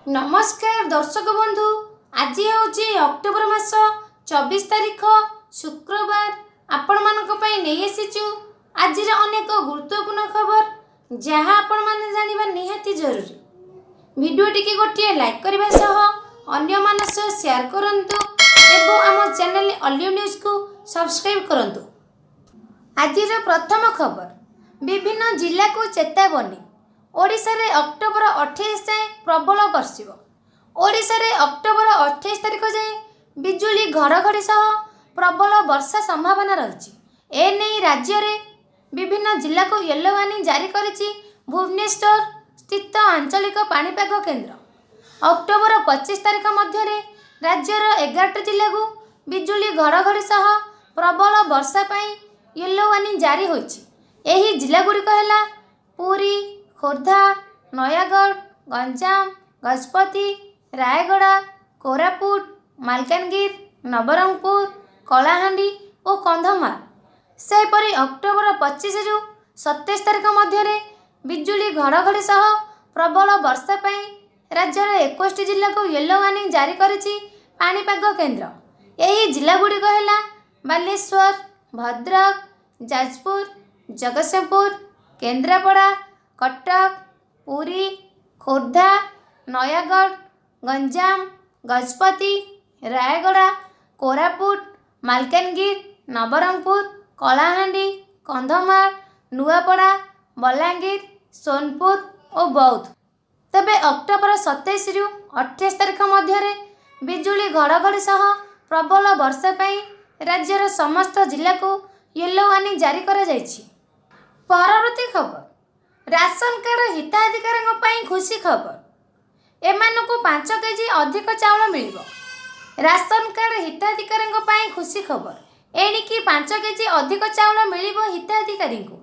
नमस्कार दर्शक बंधु। आज हूँ अक्टोबर मास 24 तारीख शुक्रवार। आपण मानक पई नहीं आसीचु आज अनेक गुरुत्वपूर्ण खबर जहाँ आपण माने जानिबा निहाती जरूरी। वीडियो टिके गोटे लाइक करबा सह अन्य मानस शेयर करंतु एवं आम चैनल ऑलिव न्यूज को सब्सक्राइब करंतु। आज प्रथम खबर, विभिन्न जिला को चेतावनी। ओडिशा रे अक्टोबर 28 जाए प्रबल बर्षिब। ओडिशा रे अक्टोबर 28 तारीख जाए बिजुली घड़घड़ी सह प्रबल वर्षा संभावना रही। एने राज्य रे विभिन्न जिला को येलो वार्निंग जारी करिछि भुवनेश्वर स्थित आंचलिक पाणीपाग केन्द्र। अक्टोबर 25 तारीख मध्य राज्यर 11 जिला को बिजुली घड़घड़ी सह प्रबल वर्षा पाई येलो वार्निंग जारी होइछि। एही जिला गुड़िक है पुरी, खोर्धा, नयागढ़, गंजाम, गजपति, रायगड़ा, कोरापुट, मालकानगिरी, नवरंगपुर, कलाहांडी और कंधमाल। सेपरी अक्टोबर 25 रु 27 तारीख मध्य बिजुली घड़घड़ी सह प्रबल वर्षा पाई राज्यर 21 जिला को येलो वार्निंग जारी करिछि पाणीपाग केन्द्र। एही जिला गुड़िक है बालेश्वर, भद्रक, जाजपुर, जगतसिंहपुर, केन्द्रापड़ा, कटक, पुरी, खोर्धा, नयागढ़, गंजाम, गजपति, रायगड़ा, कोरापुट, मालकानगिरी, नवरंगपुर, कलाहांडी, कंधमाल, नुआपड़ा, बलांगीर, सोनपुर और बौद्ध। तबे अक्टोबर 27 रु 28 तारीख मध्य बिजुली घड़घड़ी सह प्रबल वर्षा पाई राज्यर समस्त जिला को येलो वार्निंग जारी करा जायछि। परवर्ती खबर, राशन कार्ड हिताधिकारी पाई खुशी खबर। एमानकु 5 केजी अधिक चाउल मिलिबो। राशन कार्ड हिताधिकारी पाई खुशी खबर। एणिकी 5 केजी अधिक चाउल मिलिबो हिताधिकारी को।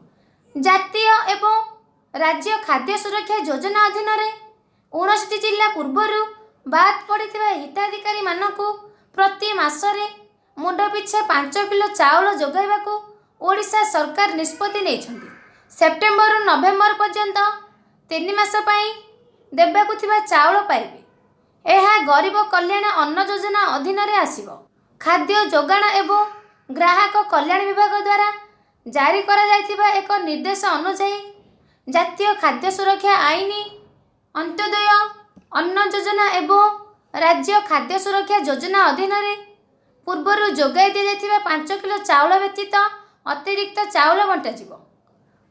जातीय एवं राज्य खाद्य सुरक्षा योजना अधीन 59 जिला पूर्वरु बाद पड़िथिबा हिताधिकारी मानकु प्रति मासरे मुंड पिछा 5 किलो चाउल जोगाइबाकू ओडिशा सरकार निष्पत्ति नेइछन्ति। सेप्टेम्बर रु नवेम्बर पर्यंत 3 मास पाई देबाकू थिबा चाउल पाइबे। एहा गरीब कल्याण अन्न योजना अधीन रे आसीबो। खाद्य जोगाण एवं ग्राहक कल्याण विभाग द्वारा जारी करा जायथिबा एक निर्देश अनुसार जातीय खाद्य सुरक्षा आईन, अंत्योदय अन्न योजना एवं राज्य खाद्य सुरक्षा योजना अधीन पूर्वर जोगाई दि जायथिबा 5 किलो चाउल व्यतीत अतिरिक्त चाउल बंटाजिबो।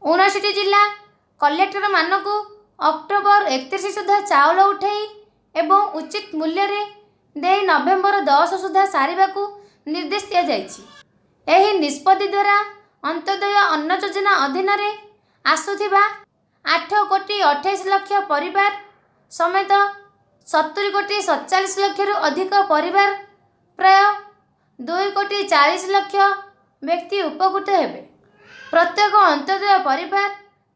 59 जिला कलेक्टर मानकु अक्टोबर 31 सुधा चाउल उठाई एवं उचित मूल्य रे दे नवेम्बर 10 सुधा सारिबाकू निर्देश दिया जायछि। एही निष्पत्ति द्वारा अंत्योदय अन्न योजना अधीन आसुथिबा 8 कोटी 28 लाख परिवार समेत 70 कोटी 47 लाख रु अधिक परिवार प्राय 2 कोटी 40 लाख व्यक्ति उपकृत हेबे। प्रत्येक अंत्योदय परिवार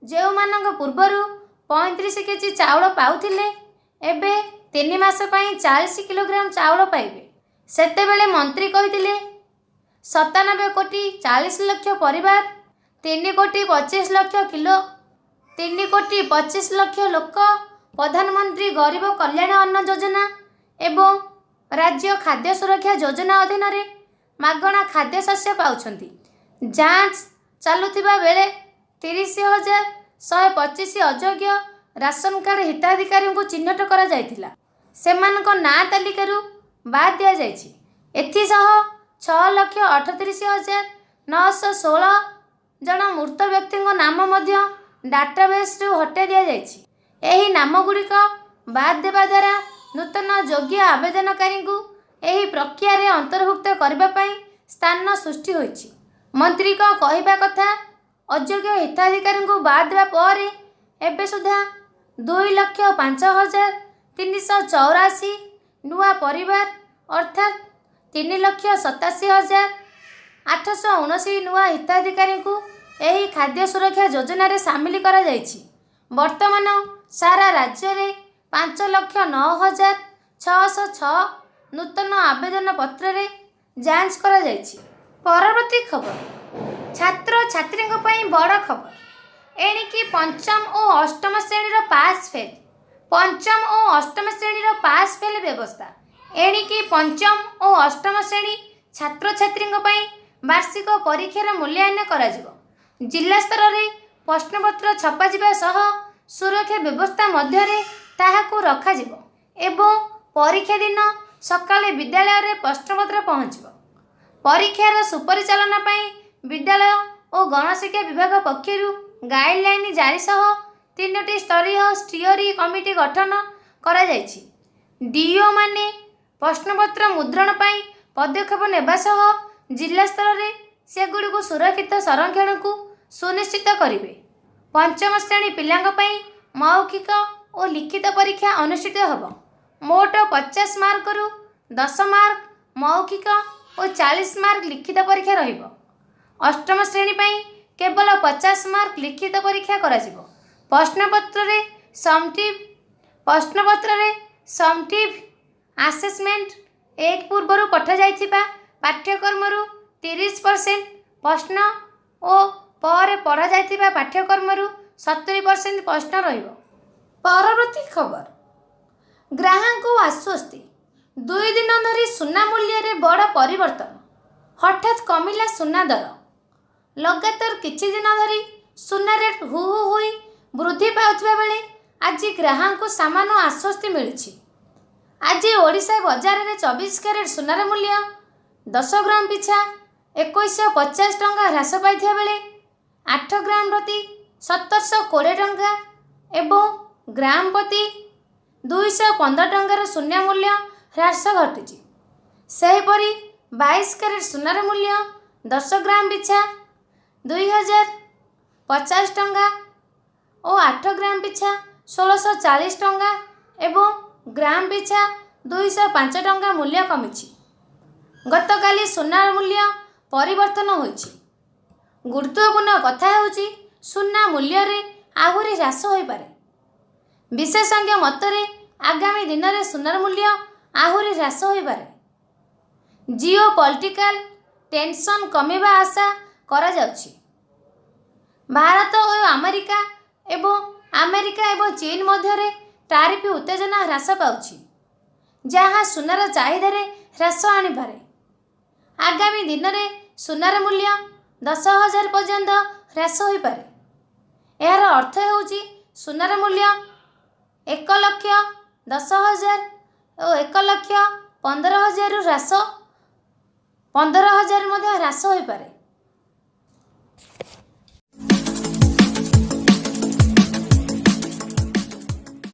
जो मानक पूर्वरु 35 केजी चाउल पाउथिले एबे 3 मास पई 40 किलोग्राम चाउल पाइबे। सेतेबेले मंत्री कहिथिले 97 कोटी 40 लाख परिवार 3 कोटी 25 लाख किलो 3 कोटी 25 लाख लोक प्रधानमंत्री गरीब कल्याण अन्न योजना एवं राज्य खाद्य सुरक्षा योजना अधीन मागणा खाद्य शस्य पाउछन्ति। जांच चालुथिबा बेले 30,125 अयोग्य राशन कार्ड हिताधिकारी को चिन्हट करा जायथिला। सेमानक नाँ तालिकारु बाद दिया जायछि। एथिसह 6,38,916 जन मृत व्यक्ति नाम मध्य डाटाबेस रु हटाई दिया जायछि। एही नाम गुड़िक बाद देवा द्वारा नूतन योग्य आवेदनकारी को एही प्रक्रिया रे अंतर्भुक्त करबा पई स्थान सृष्टि होइछि। मंत्री को कहिबा कथा अयोग्य हिताधिकारी को बाद देवा पर एबे सुधा 2,05,384 नुआ परिवार अर्थात 3,87,879 नुआ हिताधिकारी को एही खाद्य सुरक्षा योजना रे शामिल करा जायछि। वर्तमान सारा राज्य रे 5,09,606 नूतन आवेदन पत्र रे जांच करा जायछि। परवर्ती खबर, छात्र छात्री बड़ खबर। एणिकी पंचम और अष्टम श्रेणी पास फेल पंचम और अष्टम श्रेणी पास फेल व्यवस्था एणिकी पंचम और अष्टम श्रेणी छात्र छात्री वार्षिक परीक्षार मूल्यांकन करा जिला स्तर में प्रश्नपत्र छपाଯିବା सह सुरक्षा व्यवस्था मध्य ताहाकू रखाजिबो एवं परीक्षा दिन सकाळे विद्यालय रे प्रश्नपत्र पहुँचब। परीक्षार सुपरिचालन विद्यालय और गणशिक्षा विभाग पक्षरु गाइडलाइन जारी सह 3टी स्तरीय स्टीयरिंग कमिटी गठन करा जायछि। डीओ माने प्रश्नपत्र मुद्रण पाई पदक्षेप नेबा सह जिला स्तर रे सेगुडी को सुरक्षित संरक्षण को सुनिश्चित करिवे। पंचम श्रेणी पिलांग पई मौखिक और लिखित परीक्षा अनुष्ठित होब। मोट 50 मार्क रु 10 मार्क मौखिक और 40 मार्क लिखित परीक्षा रहिबो। अष्टम श्रेणी पई केवल 50 मार्क लिखित परीक्षा करा जिवो। प्रश्नपत्र रे समटिव आसेसमेंट एक पूर्वर पठा जाइथिबा पाठ्यक्रम रु 30% प्रश्न और पर पढ़ा जाइथिबा पाठ्यक्रम रु 70% प्रश्न रहिबो। परवर्ती खबर ग्राहक को आश्वस्ति 2 दिन धरी सुना मूल्य रे बड़ परिवर्तन हठात कमिला सुना दर लगातार किछि दिन धरी सुना रेट हु हु होई वृद्धि पाउथिबा बेले आज ग्राहक को सामान्य आश्वस्ति मिलुछि। आज ओडिशा बाजार रे 24 कैरेट सुनार मूल्य 10 ग्राम पिछा 2150 टंका ह्रास पाइथिबा बेले 8 ग्राम प्रति 1720 टंका एवं ग्राम प्रति 215 टंकार शून्य मूल्य ह्रास घटी। सेहीपरि 22 कैरेट सुनार मूल्य 10 ग्राम पिछा 2050 टंका और 8 ग्राम पिछा 1640 टंका एवं ग्राम पिछा 205 टंका मूल्य कमिछि। गतकाली सुना मूल्य परिवर्तन होइछि। गुरुत्वपूर्ण कथा हेउछि सुना मूल्य रे आहुरी ह्रास होई पारे। विशेषज्ञ मतरे आगामी दिन में सुनार मूल्य आहुरी ह्रास होई पारे। जिओ पॉलिटिकल टेंशन कमिबा आशा करा जाउछि। भारत और अमेरिका एवं चीन मध्य टारिफ उत्तेजना ह्रास पाउछि जहाँ सुनार चाहिदा रे ह्रास आनी पारे। आगामी दिन में सुनार मूल्य 10,000 पर्यंत ह्रास होई पारे। यार अर्थ हेउछि सुनार मूल्य 1,10,000 और 1,15,000 ह्रास 15,000 ह्रास होई पारे।